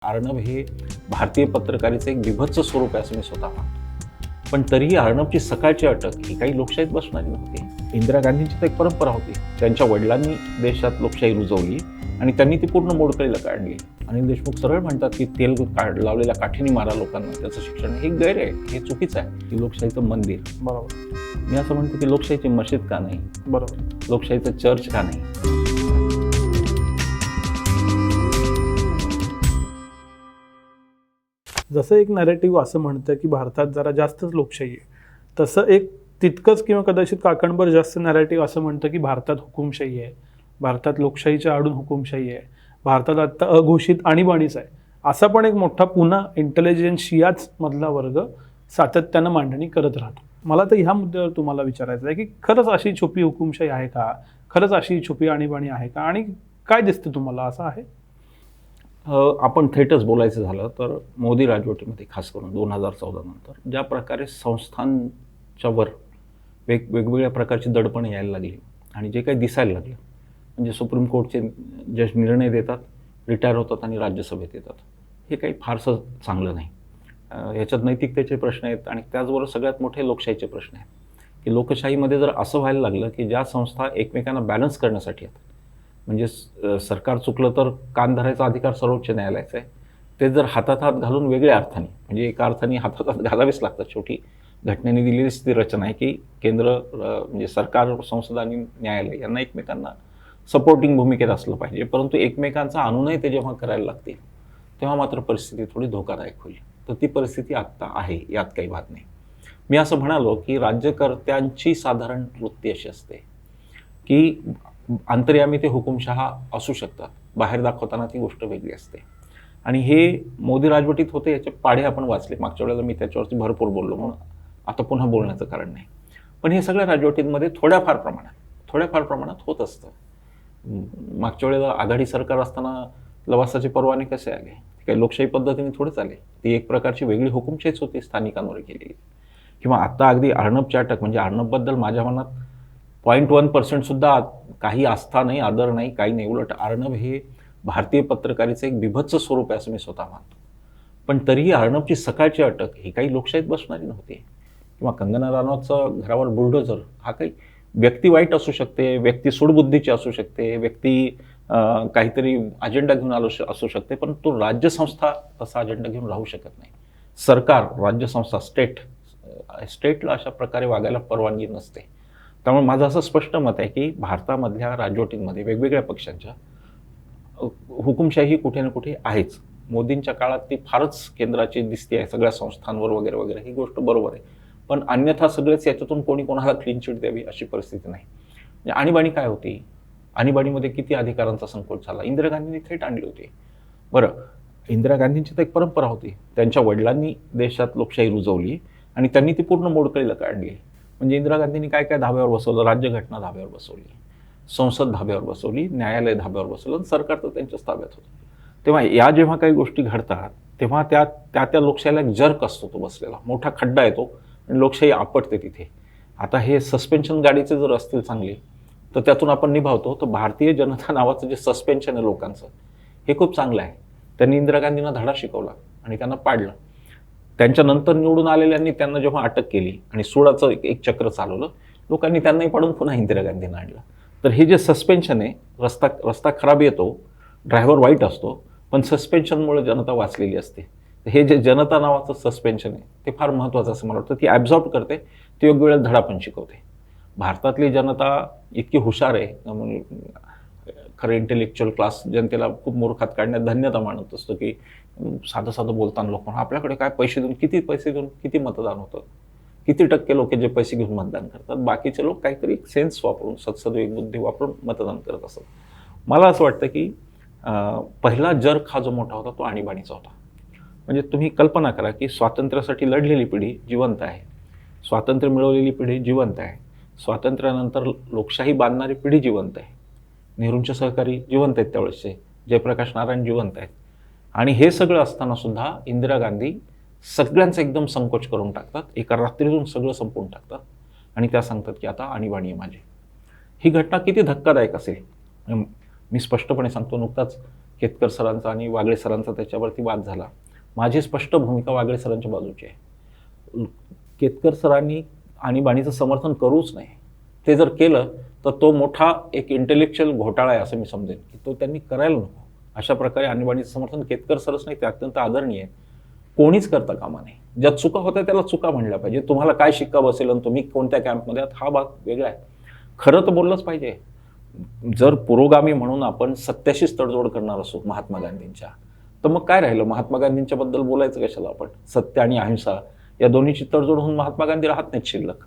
अर्णब हे भारतीय पत्रकारितेचं एक बिभत्स स्वरूप आहे असं मी स्वतः मानतो. पण तरीही अर्णबची सकाळची अटक ही काही लोकशाहीत बसणारी नव्हती. इंदिरा गांधींची तर एक परंपरा होती. त्यांच्या वडिलांनी देशात लोकशाही रुजवली आणि त्यांनी ती पूर्ण मोडकळीला काढली. अनिल देशमुख सरळ म्हणतात की तेल लावलेल्या काठीने मारा लोकांना, त्याचं शिक्षण हे गैर आहे, हे चुकीचं आहे. की लोकशाहीचं मंदिर, बरोबर. मी असं म्हणतो की लोकशाहीची मशीद का नाही, बरोबर. लोकशाहीचं चर्च का नाही. जसं एक नॅरेटिव्ह असं म्हणतं की भारतात जरा जास्तच लोकशाही आहे, तसं एक तितकंच किंवा कदाचित काकणभर जास्त नॅरेटिव्ह असं म्हणतं की भारतात हुकुमशाही आहे, भारतात लोकशाहीच्या आडून हुकुमशाही आहे, भारतात आत्ता अघोषित आणीबाणीच आहे. असा पण एक मोठा पुन्हा इंटेलिजन्सियाच मधला वर्ग सातत्यानं मांडणी करत राहतो. मला तर ह्या मुद्द्यावर तुम्हाला विचारायचं आहे की खरंच अशी छुपी हुकुमशाही आहे का, खरंच अशी छुपी आणीबाणी आहे का, आणि काय दिसतं तुम्हाला असं आहे? आपण थेटच बोलायचं झालं तर मोदी राजवटीमध्ये खास करून 2014 नंतर ज्या प्रकारे संस्थांच्या वर वेगवेगळ्या प्रकारची दडपण यायला लागली आणि जे काही दिसायला लागलं, म्हणजे सुप्रीम कोर्टचे जज निर्णय देतात, रिटायर होतात आणि राज्यसभेत येतात, हे काही फारसं चांगलं नाही. याच्यात नैतिकतेचे प्रश्न आहेत आणि त्याचबरोबर सगळ्यात मोठे लोकशाहीचे प्रश्न आहेत की लोकशाहीमध्ये जर असं व्हायला लागलं की ज्या संस्था एकमेकांना बॅलन्स करण्यासाठी आहेत, म्हणजे सरकार चुकलं तर कान धरायचा अधिकार सर्वोच्च न्यायालयाचा आहे, ते जर हातात हात घालून वेगळ्या अर्थाने, म्हणजे एका अर्थाने हातात हात घालावेच लागतात. शेवटी घटनेने दिलेली ती रचना आहे की केंद्र म्हणजे सरकार, संसद आणि न्यायालय यांना एकमेकांना सपोर्टिंग भूमिकेत असलं पाहिजे. परंतु एकमेकांचा अनुनय ते जेव्हा करायला लागतील तेव्हा मात्र परिस्थिती थोडी धोकादायक होईल. तर ती परिस्थिती आत्ता आहे, यात काही वाद नाही. मी असं म्हणालो की राज्यकर्त्यांची साधारण वृत्ती अशी असते की अंतर्यामी ते हुकुमशहा असू शकतात, बाहेर दाखवताना ती गोष्ट वेगळी असते. आणि हे मोदी राजवटीत होते, याचे पाढे आपण वाचले. मागच्या वेळेला मी त्याच्यावरती भरपूर बोललो, म्हणून आता पुन्हा बोलण्याचं कारण नाही. पण हे सगळ्या राजवटींमध्ये थोड्याफार प्रमाणात होत असतं. मागच्या वेळेला आघाडी सरकार असताना लवासाचे परवाने कसे आले, काही लोकशाही पद्धतीने थोडेच आले. ती एक प्रकारची वेगळी हुकुमशाहीच होती, स्थानिकांवर केलेली. किंवा आता अगदी अर्णबची अटक, म्हणजे अर्णबबद्दल माझ्या मनात 0.1% सुद्धा काही आस्था नाही, आदर नाही, काही नाही. उलट अर्णब हे भारतीय पत्रकारितेचं एक बिभत्स स्वरूप आहे असं मी स्वतः मानतो. पण तरीही अर्णबची सकाळची अटक ही काही लोकशाहीत बसणारी नव्हती. किंवा कंगना राणावतचं घरावर बुलडोझर, हा काही व्यक्ती वाईट असू शकते, व्यक्ती सूडबुद्धीची असू शकते, व्यक्ती काहीतरी अजेंडा घेऊन असू शकते, पण तो राज्यसंस्था तसा अजेंडा घेऊन राहू शकत नाही. सरकार, राज्यसंस्था, स्टेटला अशा प्रकारे वागायला परवानगी नसते. त्यामुळे माझं असं स्पष्ट मत आहे की भारतामधल्या राजवटींमध्ये वेगवेगळ्या पक्षांच्या हुकुमशाही कुठे ना कुठे आहेच. मोदींच्या काळात ती फारच केंद्राची दिसते आहे सगळ्या संस्थांवर वगैरे वगैरे, ही गोष्ट बरोबर आहे. पण अन्यथा सगळेच याच्यातून कोणी कोणाला क्लीन चिट द्यावी अशी परिस्थिती नाही. म्हणजे आणीबाणी काय होती, आणीबाणीमध्ये किती अधिकारांचा संकोच झाला, इंदिरा गांधींनी थेट आणली होती. बरं, इंदिरा गांधींची तर एक परंपरा होती. त्यांच्या वडिलांनी देशात लोकशाही रुजवली आणि त्यांनी ती पूर्ण मोडकळीला काढली. म्हणजे इंदिरा गांधींनी काय काय धाब्यावर बसवलं, राज्यघटना धाब्यावर बसवली, संसद धाब्यावर बसवली, न्यायालय धाब्यावर बसवलं, आणि सरकार तर त्यांच्याच ताब्यात होतं. तेव्हा या जेव्हा काही गोष्टी घडतात तेव्हा त्या लोकशाहीला एक जर्क असतो, तो बसलेला मोठा खड्डा येतो आणि लोकशाही आपटते तिथे. आता हे सस्पेन्शन गाडीचे जर असतील चांगली तर त्यातून आपण निभावतो. तर भारतीय जनता नावाचं जे सस्पेन्शन आहे लोकांचं, हे खूप चांगलं आहे. त्यांनी इंदिरा गांधींना धडा शिकवला आणि त्यांना पाडलं. त्यांच्यानंतर निवडून आलेल्यांनी त्यांना जेव्हा अटक केली आणि सुडाचं एक चक्र चालवलं, लोकांनी त्यांनाही पाडून पुन्हा इंदिरा गांधींना आणलं. तर हे जे सस्पेन्शन आहे, रस्ता खराब येतो, ड्रायव्हर वाईट असतो, पण सस्पेन्शनमुळे जनता वाचलेली असते. हे जे जनता नावाचं सस्पेन्शन आहे ते फार महत्त्वाचं असं मला वाटतं. ती ॲब्झॉर्ब करते, ती योग्य वेळेला धडा पण शिकवते. भारतातली जनता इतकी हुशार आहे, म्हणून खरं इंटेलेक्च्युअल क्लास जनतेला खूप मूर्खात काढण्यात धन्यता मानत असतो की साधं बोलताना लोक म्हणून आपल्याकडे काय किती पैसे देऊन किती मतदान होतं, किती टक्के लोक जे पैसे घेऊन मतदान करतात, बाकीचे लोक काहीतरी सेन्स वापरून, सद्सद्विवेक बुद्धी वापरून मतदान करत असतात. मला असं वाटतं की पहिला जर्क हा जो मोठा होता तो आणीबाणीचा होता. म्हणजे तुम्ही कल्पना करा की स्वातंत्र्यासाठी लढलेली पिढी जिवंत आहे, स्वातंत्र्य मिळवलेली पिढी जिवंत आहे, स्वातंत्र्यानंतर लोकशाही बांधणारी पिढी जिवंत आहे, नेहरूंचे सहकारी जिवंत आहेत त्यावेळेसचे, जयप्रकाश नारायण जिवंत आहेत. आणि हे सगळं असताना सुद्धा इंदिरा गांधी सगळ्यांचा एकदम संकोच करून टाकतात, एका रात्रीतून सगळं संपवून टाकतात आणि त्या सांगतात की आता आणीबाणी आहे माझी. ही घटना किती धक्कादायक असेल. मी स्पष्टपणे सांगतो, नुकताच केतकर सरांचा आणि वागळे सरांचा त्याच्यावरती वाद झाला. माझी स्पष्ट भूमिका वागळे सरांच्या बाजूची आहे. केतकर सरांनी आणीबाणीचं समर्थन करूच नाही. ते जर केलं तर तो मोठा एक इंटेलेक्च्युअल घोटाळा आहे असं मी समजेन, की तो त्यांनी करायला नको. अशा प्रकारे आणीबाणीचं समर्थन केतकर सरच नाही, ते अत्यंत आदरणीय आहे, कोणीच करता कामा नाही. ज्या चुका होत्या त्याला चुका म्हणल्या पाहिजे. तुम्हाला काय शिक्का बसेल आणि तुम्ही कोणत्या कॅम्पमध्ये आहात हा भाग वेगळा आहे. खरं तर बोललंच पाहिजे. जर पुरोगामी म्हणून आपण सत्याशीच तडजोड करणार असू महात्मा गांधींच्या, तर मग काय राहिलं? महात्मा गांधींच्या बद्दल बोलायचं कशाला आपण? सत्य आणि अहिंसा या दोन्हीची तडजोड होऊन महात्मा गांधी राहत नाहीत शिल्लक.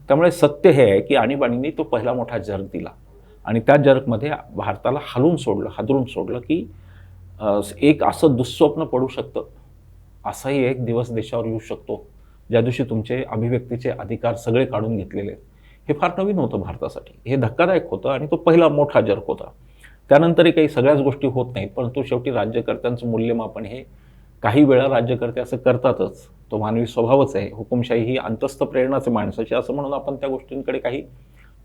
त्यामुळे सत्य हे आहे की आणीबाणीने तो पहिला मोठा जर्क दिला आणि त्या जर्कमध्ये भारताला हादरून सोडलं की एक असं दुःस्वप्न पडू शकतं, असाही एक दिवस देशावर येऊ शकतो ज्या दिवशी तुमचे अभिव्यक्तीचे अधिकार सगळे काढून घेतलेले आहेत. हे फार नवीन होतं भारतासाठी. हे धक्कादायक होतं आणि तो पहिला मोठा जर्क होता. त्यानंतरही काही सगळ्याच गोष्टी होत नाहीत, परंतु शेवटी राज्यकर्त्यांचं मूल्यमापन हे काही वेळा राज्यकर्ते असं करतातच. तो मानवी स्वभावच आहे. हुकुमशाही ही अंतस्थ प्रेरणाच आहे माणसाची, असं म्हणून आपण त्या गोष्टींकडे काही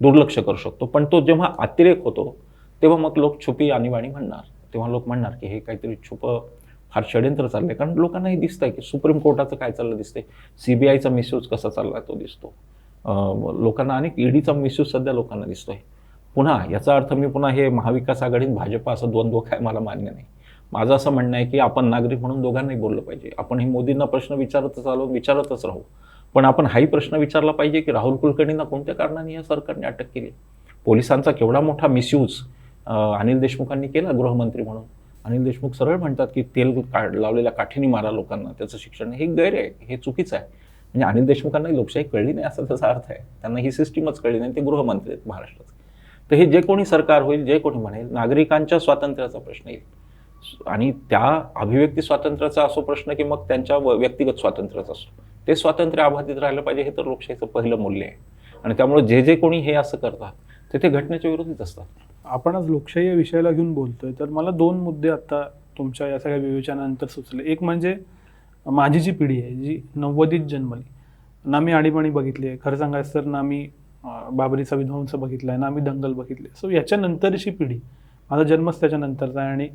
दुर्लक्ष करू शकतो. पण तो जेव्हा अतिरेक होतो तेव्हा मग लोक छुपी आणीबाणी म्हणणार. तेव्हा लोक म्हणणार की हे काहीतरी फार षड्यंत्र चाललंय. कारण लोकांना हे दिसतंय की सुप्रीम कोर्टाचं काय चाललं दिसतंय, सीबीआयचा मिसयूज कसा चाललाय तो दिसतो लोकांना, आणि ईडीचा मिसयूज सध्या लोकांना दिसतोय. पुन्हा याचा अर्थ मी पुन्हा हे महाविकास आघाडी भाजपा असं द्वंद्व काय मला मान्य नाही. माझं असं म्हणणं आहे की आपण नागरिक म्हणून दोघांनाही बोललं पाहिजे. आपण हे मोदींना प्रश्न विचारतच राहू, पण आपण हाही प्रश्न विचारला पाहिजे की राहुल कुलकर्णींना कोणत्या कारणाने या सरकारने अटक केली? पोलिसांचा केवढा मोठा मिसयूज अनिल देशमुखांनी केला गृहमंत्री म्हणून. अनिल देशमुख सरळ म्हणतात की तेल लावलेल्या काठीने मारा लोकांना, त्याचं शिक्षण. हे गैर आहे, हे चुकीचं आहे. म्हणजे अनिल देशमुखांना लोकशाही कळली नाही असा त्याचा अर्थ आहे. त्यांना ही सिस्टीमच कळली नाही. ते गृहमंत्री आहेत महाराष्ट्राचे. तर हे जे कोणी सरकार होईल, जे कोणी म्हणेल, नागरिकांच्या स्वातंत्र्याचा प्रश्न येईल आणि त्या अभिव्यक्ती स्वातंत्र्याचा असो प्रश्न की मग त्यांच्या व्यक्तिगत स्वातंत्र्याचा असो, ते स्वातंत्र्य अबाधित राहिलं पाहिजे. हे तर लोकशाहीचं पहिलं मूल्य आहे. आणि त्यामुळे जे कोणी हे असं करतात ते घटनेच्या विरोधीत असतात. आपण आज लोकशाही या विषयाला घेऊन बोलतोय, तर मला 2 मुद्दे आता तुमच्या या सगळ्या विवेचनानंतर सुचले. एक म्हणजे माझी जी पिढी आहे, जी 90s जन्मली, ना मी आणीबाणी बघितली आहे, खरं सांगायचं तर ना मी बाबरीचा विध्वंस बघितला आहे, ना मी दंगल बघितली. सो याच्यानंतरची पिढी, माझा जन्मच त्याच्यानंतरचा आहे, आणि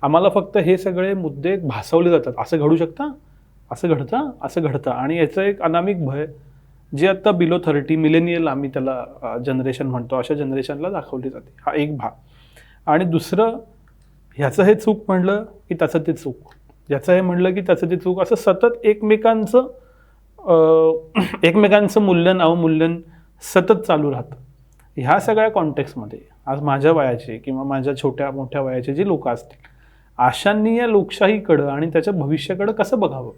आम्हाला फक्त हे सगळे मुद्दे भासवले जातात. असं घडू शकतं, असं घडतं, आणि याचं एक अनामिक भय जे आता बिलो 30 मिलेनियल आम्ही त्याला जनरेशन म्हणतो, अशा जनरेशनला दाखवली जाते. हा एक भाग. आणि दुसरं, ह्याचं हे चूक म्हणलं की त्याचं ते चूक, याचं हे म्हणलं की त्याचं ते चूक, असं सतत एकमेकांचं मूल्यन अवमूल्यन सतत चालू राहतं. ह्या सगळ्या कॉन्टेक्स्टमध्ये आज माझ्या वयाचे किंवा माझ्या छोट्या मोठ्या वयाचे जे लोक असतील, अशांनी या लोकशाहीकडं आणि त्याच्या भविष्याकडं कसं बघावं,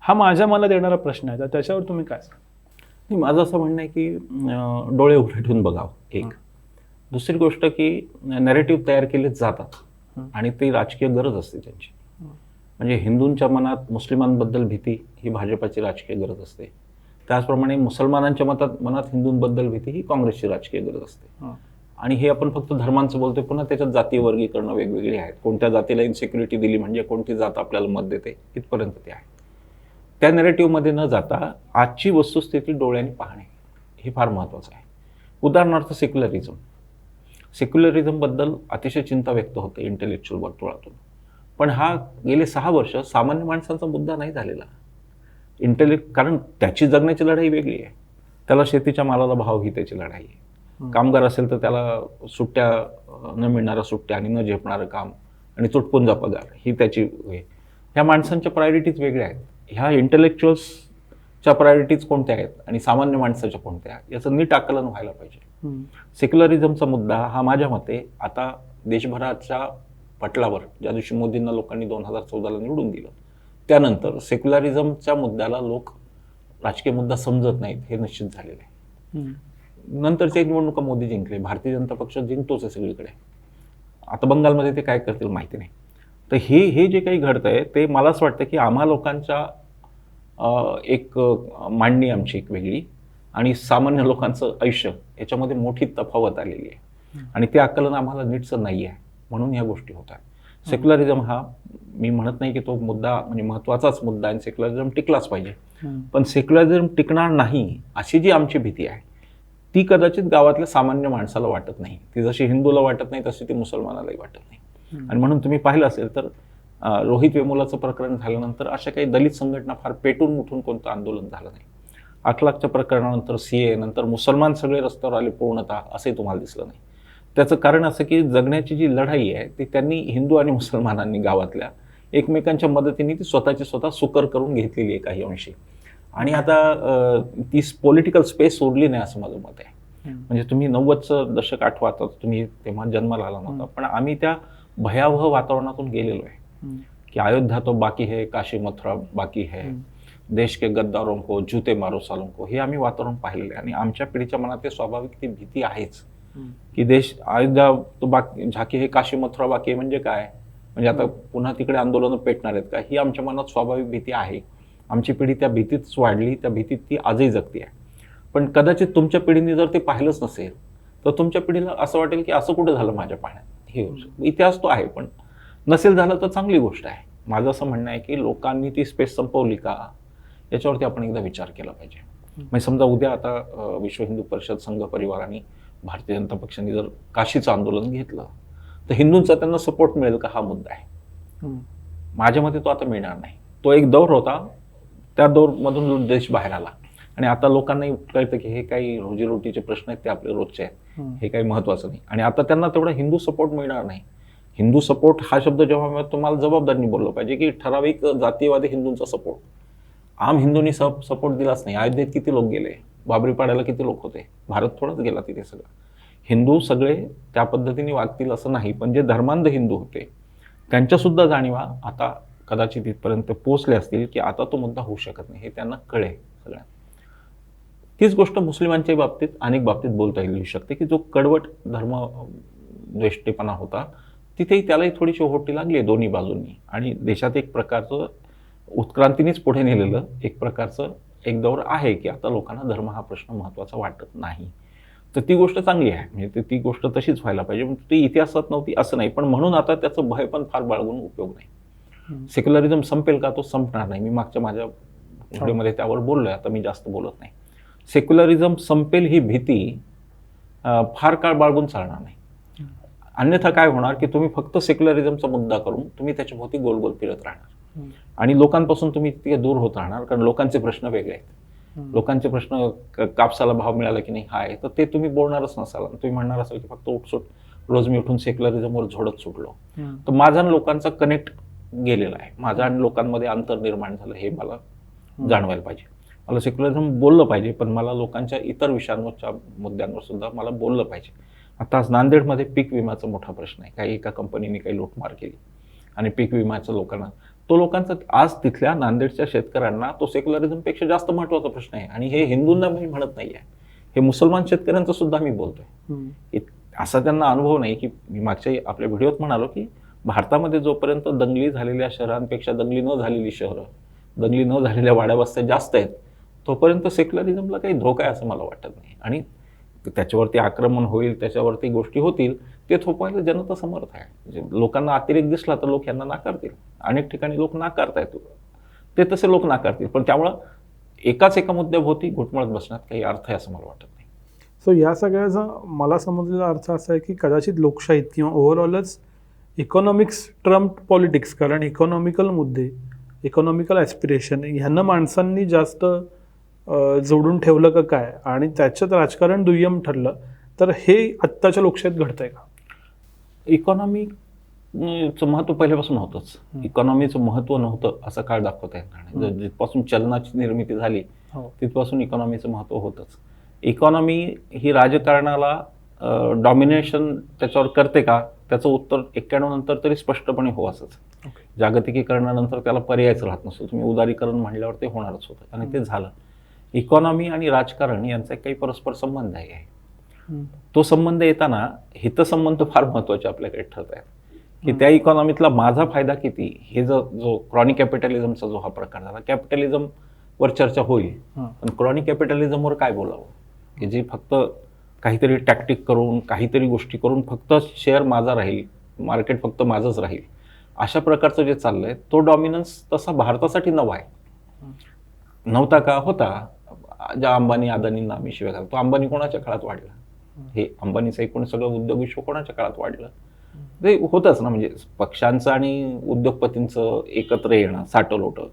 हा मला देणारा प्रश्न आहे. तर त्याच्यावर तुम्ही काय सांगा? माझं असं म्हणणं आहे की डोळे उघडे ठेवून बघावं एक. दुसरी गोष्ट की नॅरेटिव्ह तयार केले जातात आणि ती राजकीय गरज असते त्यांची. म्हणजे हिंदूंच्या मनात मुस्लिमांबद्दल भीती ही भाजपाची राजकीय गरज असते. त्याचप्रमाणे मुसलमानांच्या मनात हिंदूंबद्दल भीती ही काँग्रेसची राजकीय गरज असते. आणि हे आपण फक्त धर्मांचं बोलतोय. पुन्हा त्याच्यात जातीय वर्गीकरण वेगवेगळी आहेत. कोणत्या जातीला इन्सिक्युरिटी दिली म्हणजे कोणती जात आपल्याला मत देते, इथपर्यंत ते आहे. त्या नॅरेटिव्हमध्ये न जाता आजची वस्तुस्थिती डोळ्यांनी पाहणे हे फार महत्त्वाचं आहे. उदाहरणार्थ सेक्युलरिझमबद्दल अतिशय चिंता व्यक्त होते इंटेलेक्च्युअल वर्तुळातून, पण हा गेले 6 वर्ष सामान्य माणसांचा मुद्दा नाही झालेला. कारण त्याची जगण्याची लढाई वेगळी आहे. त्याला शेतीच्या मालाला भाव ही त्याची लढाई आहे. कामगार असेल तर त्याला सुट्ट्या न मिळणाऱ्या सुट्ट्या आणि न झेपणारं काम आणि तुटपुंजा पगार ही त्याची हे. ह्या माणसांच्या प्रायोरिटीज वेगळ्या आहेत. ह्या इंटेलेक्च्युअल्सच्या प्रायोरिटीज कोणत्या आहेत आणि सामान्य माणसाच्या कोणत्या आहेत याचं नीट आकलन व्हायला पाहिजे. सेक्युलरिझमचा मुद्दा हा माझ्या मते आता देशभराच्या पटलावर, ज्या दिवशी मोदींना लोकांनी 2014ला निवडून दिलं, त्यानंतर सेक्युलरिझमच्या मुद्द्याला लोक राजकीय मुद्दा समजत नाहीत हे निश्चित झालेलं आहे. नंतरच्या निवडणुका मोदी जिंकले, भारतीय जनता पक्ष जिंकतोच आहे सगळीकडे. आता बंगालमध्ये ते काय करतील माहिती नाही. तर हे जे काही घडतंय ते मला असं वाटतं की आम्हा लोकांच्या एक मांडणी आमची एक वेगळी आणि सामान्य लोकांचं आयुष्य याच्यामध्ये मोठी तफावत आलेली आहे आणि ते आकलन आम्हाला नीटचं नाही आहे, म्हणून ह्या गोष्टी होत आहेत. सेक्युलरिझम हा मी म्हणत नाही की तो मुद्दा म्हणजे महत्त्वाचाच मुद्दा आणि सेक्युलरिझम टिकलाच पाहिजे, पण सेक्युलरिझम टिकणार नाही अशी जी आमची भीती आहे ती कदाचित गावातल्या सामान्य माणसाला वाटत नाही. ती जशी हिंदूला वाटत नाही तशी ती मुसलमानालाही वाटत नाही. आणि म्हणून तुम्ही पाहिलं असेल तर रोहित वेमुलाचं प्रकरण झाल्यानंतर अशा काही दलित संघटना फार पेटून उठून कोणतं आंदोलन झालं नाही. 8 लाखच्या प्रकरणानंतर CA नंतर मुसलमान सगळे रस्त्यावर आले पूर्णतः, असंही तुम्हाला दिसलं नाही. त्याचं कारण असं की जगण्याची जी लढाई आहे ती त्यांनी हिंदू आणि मुसलमानांनी गावातल्या एकमेकांच्या मदतीने ती स्वतःची स्वतः सुकर करून घेतलेली आहे काही अंशी. आणि आता ती पॉलिटिकल स्पेस सोडली नाही असं माझं मत आहे. म्हणजे तुम्ही 90चं दशक आठवा, आता तुम्ही तेव्हा जन्माला आला नव्हता, पण आम्ही त्या भयावह वातावरणातून गेलेलो आहे की अयोध्या तो बाकी है, काशी मथुरा बाकी है, देश के गद्दारों को जूते मारो सालों को, हे आम्ही वातावरण पाहिलेलं आहे. आणि आमच्या पिढीच्या मनात ते स्वाभाविक ती भीती आहेच की देश अयोध्या तो बाकी झाकी हे, काशी मथुरा बाकी आहे म्हणजे काय, म्हणजे आता पुन्हा तिकडे आंदोलनं पेटणार आहेत का, ही आमच्या मनात स्वाभाविक भीती आहे. आमची पिढी त्या भीतीच वाढली, त्या भीतीत ती आजही जगते आहे. पण कदाचित तुमच्या पिढीने जर ते पाहिलंच नसेल तर तुमच्या पिढीला असं वाटेल की असं कुठं झालं माझ्या पाण्यात, हे इतिहास तो आहे. पण नसेल झालं तर चांगली गोष्ट आहे. माझं असं म्हणणं आहे की लोकांनी ती स्पेस संपवली का याच्यावरती आपण एकदा विचार केला पाहिजे. म्हणजे समजा उद्या आता विश्व हिंदू परिषद, संघ परिवार आणि भारतीय जनता पक्षाने जर काशीचं आंदोलन घेतलं तर हिंदूंचा त्यांना सपोर्ट मिळेल का, हा मुद्दा आहे. माझ्या मते तो आता मिळणार नाही. तो एक दौर होता, त्या दौरमधून देश बाहेर आला आणि आता लोकांनाही कळतं की हे काही रोजीरोटीचे प्रश्न आहेत, ते आपले रोजचे आहेत, हे काही महत्त्वाचं नाही. आणि आता त्यांना तेवढा हिंदू सपोर्ट मिळणार नाही. हिंदू सपोर्ट हा शब्द जेव्हा तुम्हाला जबाबदारीने बोललं पाहिजे की ठराविक जातीयवादी हिंदूंचा सपोर्ट, आम हिंदूंनी सपोर्ट दिलाच नाही. अयोध्येत किती लोक गेले, बाबरी पाड्याला किती लोक होते, भारत थोडाच गेला तिथे सगळं. हिंदू सगळे त्या पद्धतीने वागतील असं नाही, पण जे धर्मांध हिंदू होते त्यांच्यासुद्धा जाणीवा आता कदाचित इथपर्यंत पोहोचले असतील की आता तो मुद्दा होऊ शकत नाही, हे त्यांना कळे सगळ्यांना. तीच गोष्ट मुस्लिमांच्या बाबतीत अनेक बाबतीत बोलता येऊ शकते की जो कडवट धर्मद्वेष्टीपणा होता तिथेही त्यालाही थोडीशी ओहोटी लागली आहे दोन्ही बाजूंनी. आणि देशात एक प्रकारचं उत्क्रांतीनेच पुढे नेलेलं एक प्रकारचं एक दौर आहे की आता लोकांना धर्म हा प्रश्न महत्त्वाचा वाटत नाही. तर ती गोष्ट चांगली आहे, म्हणजे ती गोष्ट तशीच व्हायला पाहिजे. ती इतिहासात नव्हती असं नाही, पण म्हणून आता त्याचं भय पण फार बाळगून उपयोग नाही. सेक्युलरिझम संपेल का, तो संपणार नाही. मी मागच्या माझ्या व्हिडिओमध्ये त्यावर बोललोय, आता मी जास्त बोलत नाही. सेक्युलरिझम संपेल ही भीती फार काळ बाळगून चालणार नाही. अन्यथा काय होणार की तुम्ही फक्त सेक्युलरिझमचा मुद्दा करून तुम्ही त्याच्या भोवती गोल गोल फिरत राहणार आणि लोकांपासून तुम्ही तिथे दूर होत राहणार. कारण लोकांचे प्रश्न वेगळे आहेत. लोकांचे प्रश्न कापसाला भाव मिळाला की नाही हा आहे, तर ते तुम्ही बोलणारच नसाल. तुम्ही म्हणणार असाल की फक्त उठसूट रोज मी उठून सेक्युलरिझमवर झोडत सुटलो. तर माझा आणि लोकांचा कनेक्ट गेलेला आहे, माझा आणि लोकांमध्ये अंतर निर्माण झालं, हे मला जाणवायला पाहिजे. मला सेक्युलरिझम बोललं पाहिजे, पण मला लोकांच्या इतर विषयांवरच्या मुद्द्यांवर सुद्धा मला बोललं पाहिजे. आता नांदेडमध्ये पीक विम्याचा मोठा प्रश्न आहे. काही एका कंपनीने काही लूटमार केली आणि पीक विम्याचं लोकांचा आज तिथल्या नांदेडच्या शेतकऱ्यांना तो सेक्युलरिझमपेक्षा जास्त महत्त्वाचा प्रश्न आहे. आणि हे हिंदूंना मी म्हणत नाही आहे, हे मुसलमान शेतकऱ्यांचं सुद्धा मी बोलतोय. असा त्यांना अनुभव नाही की मी मागच्या आपल्या व्हिडिओत म्हणालो की भारतामध्ये जोपर्यंत दंगली झालेल्या शहरांपेक्षा दंगली न झालेली शहरं, दंगली न झालेल्या वाड्यावस्त्या जास्त आहेत, तोपर्यंत सेक्युलरिझमला काही धोका आहे असं मला वाटत नाही. आणि त्याच्यावरती आक्रमण होईल, त्याच्यावरती गोष्टी होतील, ते थोपवायला जनता समर्थ आहे. लोकांना अतिरेक दिसला तर लोक यांना नाकारतील. अनेक ठिकाणी लोक नाकारतायत, ते तसे लोक नाकारतील. पण त्यामुळं एका मुद्द्याभोवती घुटमळत बसण्यात काही अर्थ आहे असं मला वाटत नाही. सो या सगळ्याचा मला समजलेला अर्थ असा आहे की कदाचित लोकशाहीत किंवा ओव्हरऑलच इकॉनॉमिक्स ट्रम्प पॉलिटिक्स, कारण इकॉनॉमिकल मुद्दे, इकॉनॉमिकल ॲस्पिरेशन ह्यांना माणसांनी जास्त जोडून ठेवलं का काय, आणि त्याच्यात राजकारण दुय्यम ठरलं, तर हे आत्ताच्या लोकशाहीत घडतंय का? इकॉनॉमीचं महत्त्व पहिल्यापासून होतंच. इकॉनॉमीचं महत्त्व नव्हतं असं काळ दाखवता येणार नाही. जिथपासून चलनाची निर्मिती झाली तिथपासून इकॉनॉमीचं महत्त्व होतंच. इकॉनॉमी ही राजकारणाला डॉमिनेशन त्याच्यावर करते का, त्याचं उत्तर 91 नंतर तरी स्पष्टपणे हो असंच. जागतिकीकरणानंतर त्याला पर्यायच राहत नसतो. तुम्ही उदारीकरण म्हणल्यावर ते होणारच होतं आणि ते झालं. इकॉनॉमी आणि राजकारण यांचा काही परस्पर संबंध आहे. तो संबंध येताना हितसंबंध फार महत्त्वाचे आपल्याकडे ठरत आहेत की त्या इकॉनॉमीतला माझा फायदा किती, हे जो क्रॉनिक कॅपिटलिझमचा जो हा प्रकार झाला, कॅपिटलिझमवर चर्चा होईल, पण क्रॉनिक कॅपिटलिझमवर काय बोलावं, की जे फक्त काहीतरी टॅक्टिक करून काहीतरी गोष्टी करून फक्त शेअर माझा राहील, मार्केट फक्त माझंच राहील, अशा प्रकारचं जे चाललंय तो डॉमिनन्स तसा भारतासाठी नवा आहे. नव्हता का? होता. ज्या अंबानी अदानींना आम्ही शिवाय घालतो, अंबानी कोणाच्या काळात वाढला? हे अंबानीचं एकूण सगळं उद्योग विश्व कोणाच्या काळात वाढलं? ते होतंच ना, म्हणजे पक्षांचं आणि उद्योगपतींचं एकत्र येणं, साटलोटं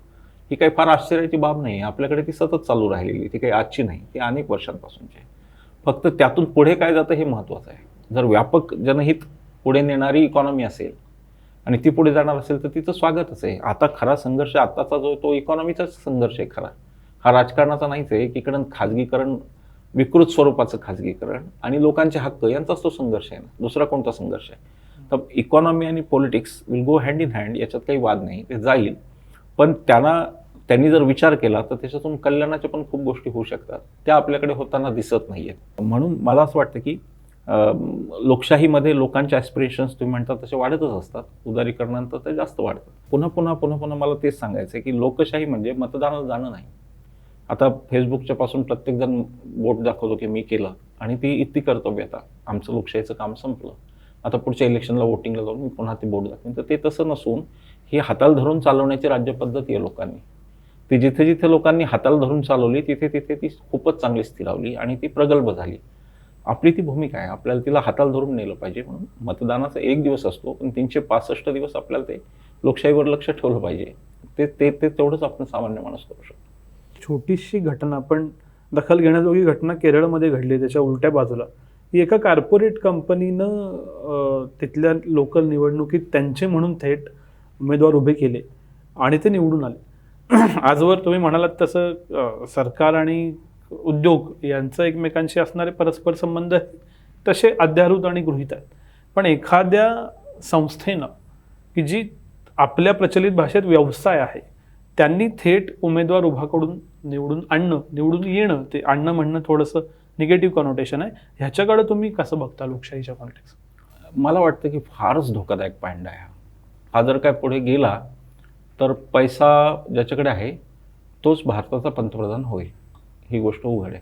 ही काही फार आश्चर्याची बाब नाही. आपल्याकडे ती सतत चालू राहिलेली, ती काही आजची नाही, ती अनेक वर्षांपासूनची आहे. फक्त त्यातून पुढे काय जातं हे महत्त्वाचं आहे. जर व्यापक जनहित पुढे नेणारी इकॉनॉमी असेल आणि ती पुढे जाणार असेल तर तिचं स्वागतच आहे. आता खरा संघर्ष आत्ताचा जो तो इकॉनॉमीचाच संघर्ष आहे खरा, हा राजकारणाचा नाहीच आहे. एकीकडं खाजगीकरण, विकृत स्वरूपाचं खाजगीकरण आणि लोकांचे हक्क यांचाच तो संघर्ष आहे ना, दुसरा कोणता संघर्ष आहे? तर इकॉनॉमी आणि politics will go hand in hand, याच्यात काही वाद नाही, ते जाईल. पण त्यांनी जर विचार केला तर त्याच्यातून कल्याणाच्या पण खूप गोष्टी होऊ शकतात, त्या आपल्याकडे होताना दिसत नाहीयेत. म्हणून मला असं वाटतं की लोकशाहीमध्ये लोकांचे ॲस्पिरेशन्स तुम्ही म्हणतात तसे वाढतच असतात, उदारीकरणानंतर ते जास्त वाढतात. पुन्हा मला तेच सांगायचं आहे की लोकशाही म्हणजे मतदानाला जाणं नाही. आता फेसबुकच्या पासून प्रत्येकजण बोट दाखवतो की मी केलं आणि ती इतकी कर्तव्यता, आमचं लोकशाहीचं काम संपलं, आता पुढच्या इलेक्शनला वोटिंगला जाऊन मी पुन्हा ती बोट दाखवेन. तर ते तसं नसून ही हाताला धरून चालवण्याची राज्यपद्धती आहे लोकांनी. ती जिथे जिथे लोकांनी हाताला धरून चालवली तिथे तिथे ती खूपच चांगली स्थिरावली आणि ती प्रगल्भ झाली. आपली ती भूमिका आहे, आपल्याला तिला हाताला धरून नेलं पाहिजे. म्हणून मतदानाचा एक दिवस असतो, पण 365 दिवस आपल्याला ते लोकशाहीवर लक्ष ठेवलं पाहिजे. ते तेवढंच आपण सामान्य माणूस करू शकतो. छोटीशी घटना पण दखल घेण्याजोगी घटना केरळमध्ये घडली. त्याच्या उलट्या बाजूला ही एका कॉर्पोरेट कंपनीनं तिथल्या लोकल निवडणुकीत त्यांचे म्हणून थेट उमेदवार उभे केले आणि ते निवडून आले. आजवर तुम्ही म्हणालात तसं सरकार आणि उद्योग यांचं एकमेकांशी असणारे परस्पर संबंध तसे अध्याहूत आणि गृहीत आहेत. पण एखाद्या संस्थेनं की जी आपल्या प्रचलित भाषेत व्यवसाय आहे, त्यांनी थेट उमेदवार उभा करून निवडून येणं, ते आणणं म्हणणं थोडंसं निगेटिव्ह कॉनोटेशन आहे. ह्याच्याकडे तुम्ही कसं बघता लोकशाहीच्या कॉन्टेक्स्ट? मला वाटतं की फारच धोकादायक पायंडा आहे हा. जर काय पुढे गेला तर पैसा ज्याच्याकडे आहे तोच भारताचा पंतप्रधान होईल, ही गोष्ट उघड आहे.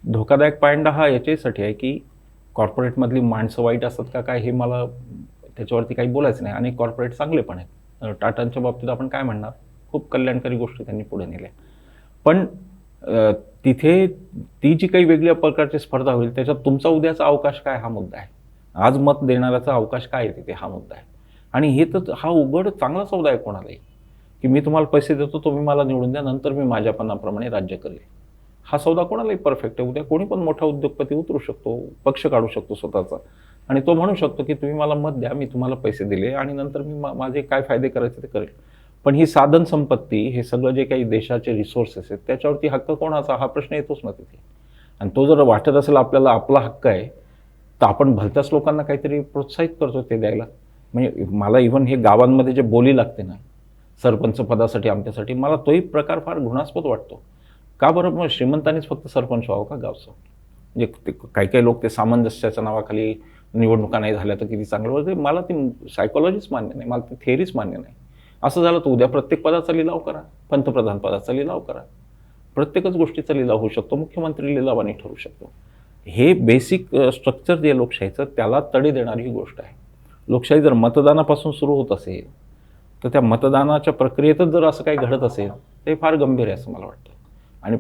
धोकादायक पायंडा हा याच्यासाठी आहे की कॉर्पोरेटमधली माणसं वाईट असतात का काय हे मला त्याच्यावरती काही बोलायचं नाही. अनेक कॉर्पोरेट चांगले पण आहेत. टाटांच्या बाबतीत आपण काय म्हणणार, खूप कल्याणकारी गोष्टी त्यांनी पुढे नेल्या. पण तिथे ती जी काही वेगळ्या प्रकारची स्पर्धा होईल त्याच्यात तुमचा उद्याचा अवकाश काय हा मुद्दा आहे. आज मत देणाऱ्याचा अवकाश काय आहे तिथे हा मुद्दा आहे. आणि हे तर हा उघड चांगला सौदा आहे कोणालाही, की मी तुम्हाला पैसे देतो, तुम्ही मला निवडून द्या, नंतर मी माझ्यापणाप्रमाणे राज्य करेल. हा सौदा कोणालाही परफेक्ट आहे. उद्या कोणी पण मोठा उद्योगपती उतरू शकतो, पक्ष काढू शकतो स्वतःचा आणि तो म्हणू शकतो की तुम्ही मला मत द्या, मी तुम्हाला पैसे दिले आणि नंतर मी माझे काय फायदे करायचे ते करेल. पण ही साधन संपत्ती, हे सगळं जे काही देशाचे रिसोर्सेस आहेत त्याच्यावरती हक्क कोणाचा हा प्रश्न येतोच ना तिथे. आणि तो जर वाटत असेल आपल्याला आपला हक्क आहे तर आपण भलत्याच लोकांना काहीतरी प्रोत्साहित करतो ते द्यायला. म्हणजे मला इव्हन हे गावांमध्ये जे बोली लागते ना सरपंच पदासाठी आमच्यासाठी, मला तोही प्रकार फार घृणास्पद वाटतो. का बरं? मग श्रीमंतांनीच फक्त सरपंच व्हावं का गावचं? म्हणजे काही लोक ते सामंजस्याच्या नावाखाली निवडणुका नाही झाल्या तर किती चांगलं वगैरे, मला ती सायकॉलॉजीच मान्य नाही, मला ती थेअरीच मान्य नाही. असं झालं तर उद्या प्रत्येक पदाचा लिलाव करा, पंतप्रधान पदाचा लिलाव करा, प्रत्येकच गोष्टीचा लिलाव होऊ शकतो, मुख्यमंत्री लिलावाने ठरू शकतो. हे बेसिक स्ट्रक्चर जे लोकशाहीचं त्याला तडे देणारी ही गोष्ट आहे. लोकशाही जर मतदानापासून सुरू होत असेल तर त्या मतदानाच्या प्रक्रियेतच जर असं काही घडत असेल ते फार गंभीर आहे असं मला वाटतं. आणि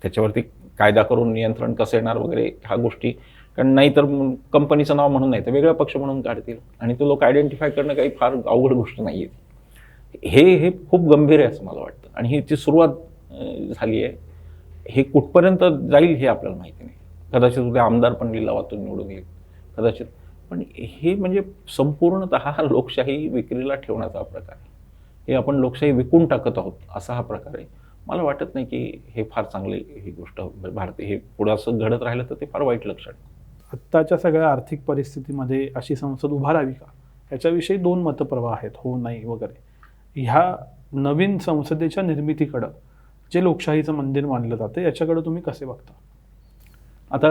त्याच्यावरती कायदा करून नियंत्रण कसं येणार वगैरे ह्या गोष्टी, कारण नाहीतर कंपनीचं नाव म्हणून नाही तर वेगळा पक्ष म्हणून काढतील आणि तो लोक आयडेंटिफाय करणं काही फार अवघड गोष्ट नाही आहे. हे खूप गंभीर आहे असं मला वाटतं. आणि ह्याची सुरुवात झाली आहे. हे कुठपर्यंत जाईल हे आपल्याला माहिती नाही. कदाचित उद्या आमदार पण लिलावातून निवडून येईल कदाचित. पण हे म्हणजे संपूर्णतः लोकशाही विक्रीला ठेवण्याचा प्रकार आहे. हे आपण लोकशाही विकून टाकत आहोत असा हा प्रकार आहे. मला वाटत नाही की हे फार चांगली ही गोष्ट भारतीय हे पुढं असं घडत राहिलं तर ते फार वाईट लक्षण. आत्ताच्या सगळ्या आर्थिक परिस्थितीमध्ये अशी संसद उभारावी का याच्याविषयी 2 मतप्रवाह आहेत, हो नाही वगैरे. ह्या नवीन संसदेच्या निर्मितीकडं जे लोकशाहीचं मंदिर मानलं जातं याच्याकडे तुम्ही कसे बघता? आता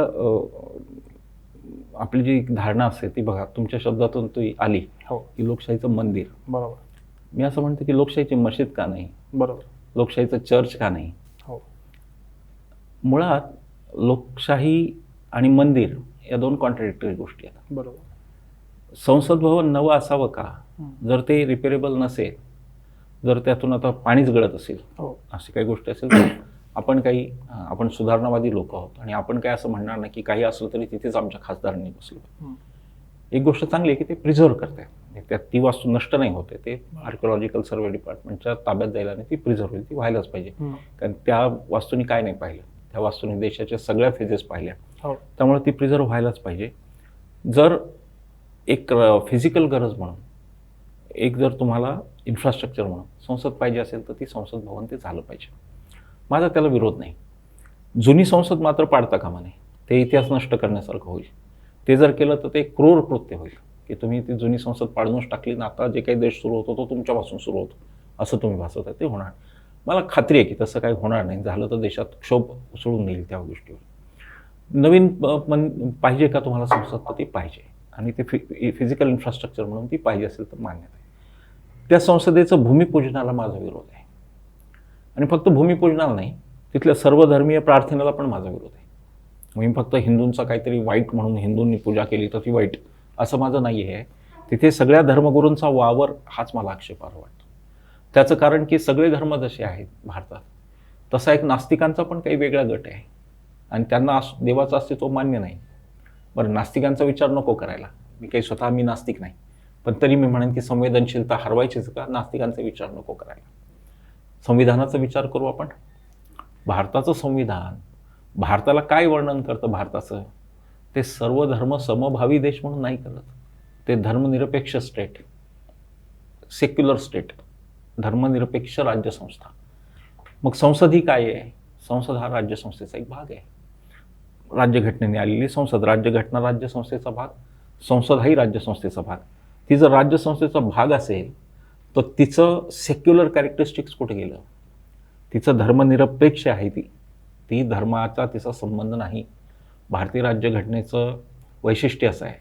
आपली जी धारणा असते ती बघा, तुमच्या शब्दातून ती आली हो की लोकशाहीचं मंदिर. बरोबर. मी असं म्हणतो की लोकशाहीची मशीद का नाही, बरोबर. लोकशाहीचं चर्च का नाही. हो. मुळात लोकशाही आणि मंदिर या 2 कॉन्ट्रडिक्टरी गोष्टी आहेत. बरोबर. संसद भवन नवं असावं का? जर ते रिपेरेबल नसेल, जर त्यातून आता पाणीच गळत असेल, अशी काही गोष्टी असेल तर आपण सुधारणावादी लोक आहोत आणि आपण काय असं म्हणणार नाही की काही असलं तरी तिथेच आमच्या खासदारांनी बसलं. एक गोष्ट चांगली आहे की ते प्रिझर्व्ह करते, त्यात ती वास्तू नष्ट नाही होते, ते आर्किओलॉजिकल सर्वे डिपार्टमेंटच्या ताब्यात द्यायला आणि ती प्रिझर्व्ह होईल, ती व्हायलाच पाहिजे. कारण त्या वास्तूंनी काय नाही पाहिलं, त्या वास्तूंनी देशाच्या सगळ्या फेजेस पाहिल्या, त्यामुळे ती प्रिझर्व्ह व्हायलाच पाहिजे. जर एक फिजिकल गरज म्हणून, एक जर तुम्हाला इन्फ्रास्ट्रक्चर म्हणून संसद पाहिजे असेल तर ती संसद भवन ते झालं पाहिजे. माझा त्याला विरोध नाही. जुनी संसद मात्र पाडता कामा नये, ते इतिहास नष्ट करण्यासारखं होईल. ते जर केलं तर ते क्रूर कृत्य होईल की तुम्ही ती जुनी संसद पाडूनच टाकली ना, आता जे काही देश सुरू होतो तो तुमच्यापासून सुरू होतो असं तुम्ही भासवता, ते होणार. मला खात्री आहे की तसं काही होणार नाही. झालं तर देशात क्षोभ उसळून येईल त्या गोष्टीवर. नवीन पाहिजे का तुम्हाला संसद, तर ती पाहिजे आणि ते फिजिकल इन्फ्रास्ट्रक्चर म्हणून ती पाहिजे असेल तर मान्य आहे. त्या संसदेचं भूमिपूजनाला माझा विरोध आहे आणि फक्त भूमिपूजनाला नाही, तिथल्या सर्वधर्मीय प्रार्थनेला पण माझा विरोध आहे. मी फक्त हिंदूंचा काहीतरी वाईट म्हणून हिंदूंनी पूजा केली तर ती वाईट असं माझं नाही आहे. तिथे सगळ्या धर्मगुरूंचा वावर हाच मला आक्षेपार्ह वाटतो. त्याचं कारण की सगळे धर्म जसे आहेत भारतात, तसा एक नास्तिकांचा पण काही वेगळा गट आहे आणि त्यांना देवाचं अस्तित्व मान्य नाही. बरं, नास्तिकांचा विचार नको करायला, मी नास्तिक नाही, पण तरी मी म्हणेन की संवेदनशीलता हरवायचीच का, नास्तिकांचा विचार नको करायला. संविधानाचा विचार करू आपण. भारताचं संविधान भारताला काय वर्णन करतं भारताचं, ते सर्व धर्म समभावी देश म्हणून नाही करत. ते धर्मनिरपेक्ष स्टेट, सेक्युलर स्टेट, धर्मनिरपेक्ष राज्यसंस्था. मग संसद ही काय आहे? संसद हा राज्यसंस्थेचा एक भाग आहे. राज्यघटनेने आलेली संसद, राज्यघटना राज्यसंस्थेचा भाग, संसद हाही राज्यसंस्थेचा भाग. ती जर राज्यसंस्थेचा भाग असेल तर तिचं सेक्युलर कॅरेक्टरिस्टिक्स कुठे गेलं? तिचं धर्मनिरपेक्ष आहे, ती धर्माचा तिचा संबंध नाही. भारतीय राज्यघटनेचं वैशिष्ट्य असं आहे,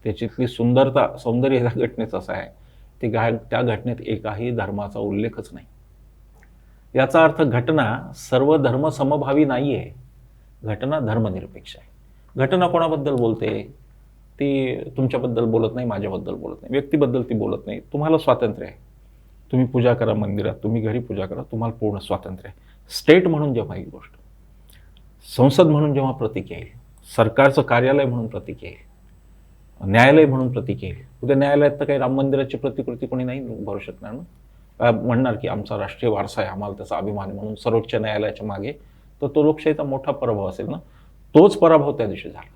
त्याच्यातली सौंदर्य या घटनेचं असं आहे, त्या घटनेत एकाही धर्माचा उल्लेखच नाही. याचा अर्थ घटना सर्व धर्म समभावी नाही आहे, घटना धर्मनिरपेक्ष आहे. घटना कोणाबद्दल बोलते? ती तुमच्याबद्दल बोलत नाही, माझ्याबद्दल बोलत नाही, व्यक्तीबद्दल ती बोलत नाही. तुम्हाला स्वातंत्र्य आहे, तुम्ही पूजा करा मंदिरात, तुम्ही घरी पूजा करा, तुम्हाला पूर्ण स्वातंत्र्य आहे. स्टेट म्हणून जेव्हा ही गोष्ट, संसद म्हणून जेव्हा प्रतीक येईल, सरकारचं कार्यालय म्हणून प्रतीक येईल, न्यायालय म्हणून प्रतीक येईल. उद्या न्यायालयात तर काही राम मंदिराची प्रतिकृती कोणी नाही भरू शकणार ना. म्हणणार की आमचा राष्ट्रीय वारसा आहे, आम्हाला त्याचा अभिमान म्हणून सर्वोच्च न्यायालयाच्या मागे, तर तो लोकशाहीचा मोठा पराभव असेल ना. तोच पराभव त्या दिवशी झाला,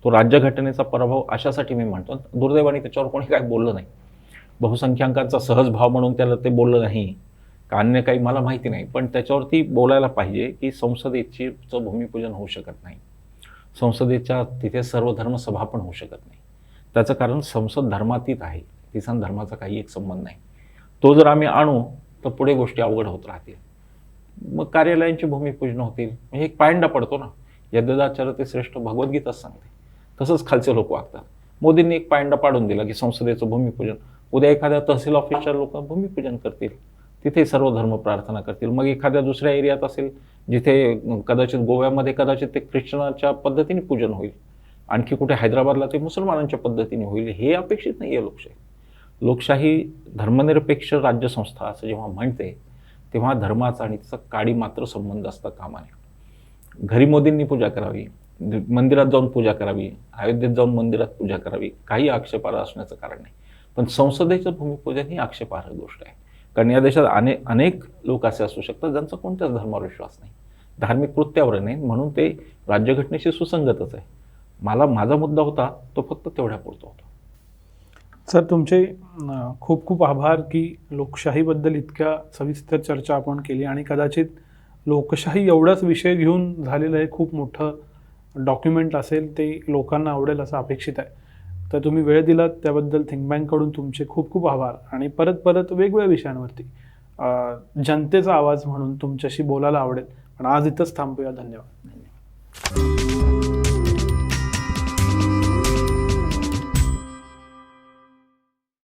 तो राज्यघटनेचा पराभव. अशासाठी मी म्हणतो, दुर्दैवाने त्याच्यावर कोणी काय बोललं नाही. बहुसंख्याकांचा सहज भाव म्हणून त्याला ते बोललं नाही का अन्य काही मला माहिती नाही, पण त्याच्यावरती बोलायला पाहिजे की संसदेचं भूमिपूजन होऊ शकत नाही, संसदेच्या तिथे सर्व धर्मसभा पण होऊ शकत नाही. त्याचं कारण संसद धर्मातीत आहे, तिचा धर्माचा काही एक संबंध नाही. तो जर आम्ही आणू तर पुढे गोष्टी अवघड होत राहतील. मग कार्यालयांची भूमिपूजन होतील, म्हणजे एक पायंडा पडतो ना. यद्यदाचरते श्रेष्ठ भगवद्गीताच सांगते, तसंच खालचे लोक वागतात. मोदींनी एक पायंडा पाडून दिला की संसदेचं भूमिपूजन. उद्या एखाद्या तहसील ऑफिसच्या लोक भूमिपूजन करतील, तिथे सर्व धर्म प्रार्थना करतील. मग एखाद्या दुसऱ्या एरियात असेल जिथे कदाचित गोव्यामध्ये कदाचित ते ख्रिश्चनाच्या पद्धतीने पूजन होईल, आणखी कुठे हैदराबादला ते मुसलमानांच्या पद्धतीने होईल. हे अपेक्षित नाही आहे लोकशाही. लोकशाही धर्मनिरपेक्ष राज्यसंस्था असं जेव्हा म्हणते तेव्हा धर्माचा आणि तिचा काडी मात्र संबंध असता कामा नये. घरी मोदींनी पूजा करावी, मंदिरात जाऊन पूजा करावी, अयोध्येत जाऊन मंदिरात पूजा करावी, काही आक्षेपार्ह असण्याचं कारण नाही. पण संसदेचं भूमिपूजन ही आक्षेपार्ह गोष्ट आहे. कारण या देशात अनेक लोक असे असू शकतात ज्यांचा कोणत्याच धर्मावर विश्वास नाही, धार्मिक कृत्यावर नाही, म्हणून ते राज्यघटनेशी सुसंगतच आहे. माझा मुद्दा होता तो फक्त तेवढ्यापुरता होता. सर, तुमचे खूप खूप आभार की लोकशाहीबद्दल इतक्या सविस्तर चर्चा आपण केली आणि कदाचित लोकशाही एवढाच विषय घेऊन झालेलं आहे, खूप मोठं डॉक्युमेंट असेल, ते लोकांना आवडेल असं अपेक्षित आहे. तर तुम्ही वेळ दिलात त्याबद्दल थिंक बँककडून तुमचे खूप खूप आभार. आणि परत वेगवेगळ्या विषयांवरती जनतेचा आवाज म्हणून तुमच्याशी बोलायला आवडेल. पण आज इथंच थांबूया. धन्यवाद.